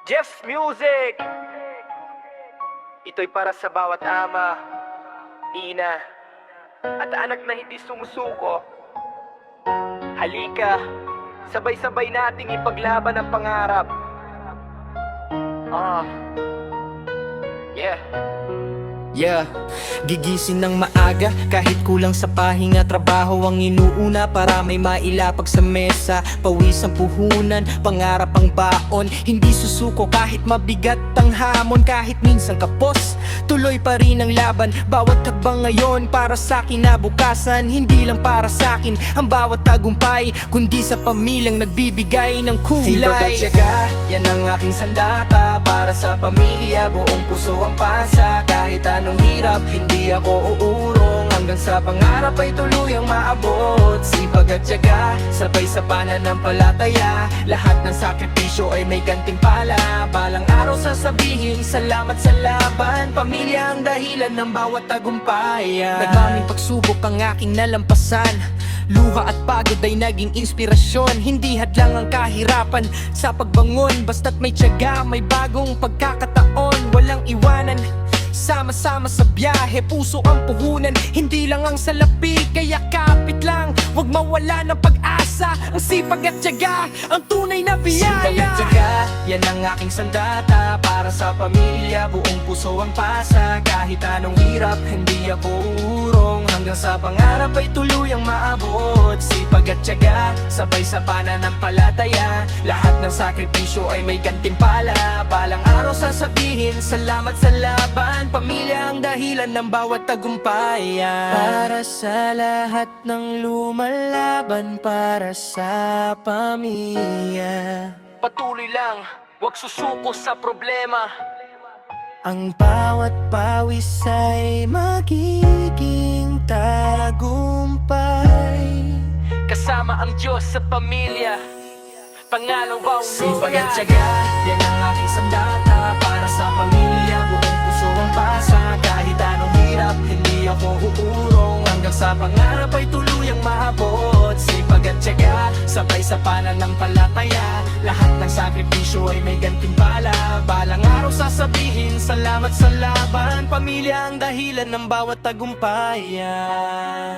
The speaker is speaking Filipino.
Jeff's Music! Ito'y para sa bawat ama, ina, at anak na hindi sumusuko. Halika, sabay-sabay nating ipaglaban ang pangarap. Yeah, gigising ng maaga kahit kulang sa pahinga. Trabaho ang inuuna para may mailapag sa mesa. Pawis ang puhunan, pangarap ang baon. Hindi susuko kahit mabigat ang hamon. Kahit minsan kapos, tuloy pa rin ang laban. Bawat hakbang ngayon para sa'kin na bukasan. Hindi lang para sa'kin ang bawat tagumpay, kundi sa pamilyang nagbibigay ng kulay. Sipag at tiyaga, yan ang aking sandata. Para sa pamilya, buong puso ang pasa. Kahit anong hirap, hindi ako uurong. Hanggang sa pangarap ay tuluyang maabot. Sipag at tiyaga, sabay sa pananampalataya. Lahat ng sakripisyo ay may gantimpala. Balang araw sasabihin, salamat sa laban. Pamilya ang dahilan ng bawat tagumpay. Nagmaming pagsubok ang aking nalampasan. Luha at pagod ay naging inspirasyon. Hindi hadlang ang kahirapan sa pagbangon. Basta't may tiyaga, may bagong pagkakataon. Walang iwanan, sama-sama sa biyahe, puso ang puhunan. Hindi lang ang salapi, kaya kapit lang. Huwag mawala ng pag-asa. Ang sipag at tiyaga, ang tunay na biyaya. Sipag at tiyaga, yan ang aking sandata. Para sa pamilya, buong puso ang pasa. Kahit anong hirap, hindi ako uurong. Hanggang sa pangarap ay tuluyang maabot. Sipag at tiyaga, sabay sa pananampalataya. Lahat ng sakripisyo ay may gantimpala. Balang araw sasabihin, salamat sa laban. Pamilya ang dahilan ng bawat tagumpay. Para sa lahat ng lumalaban, para sa pamilya. Patuloy lang, huwag susuko sa problema. Ang bawat pawis ay magiging tagumpay. Kasama ang Diyos sa pamilya, pangalawa ang Sipag at tiyaga, yan ang aking sandata. Para sa pamilya, buong puso ang pasa. Kahit anong hirap, hindi ako uurong. Hanggang sa pangarap ay tuluyang maabot. Sipag at tiyaga, sabay sa pananampalataya. Lahat ng sakripisyo ay may gantimpala. Balang araw sasabihin, salamat sa laban. Pamilya ang dahilan ng bawat tagumpayan.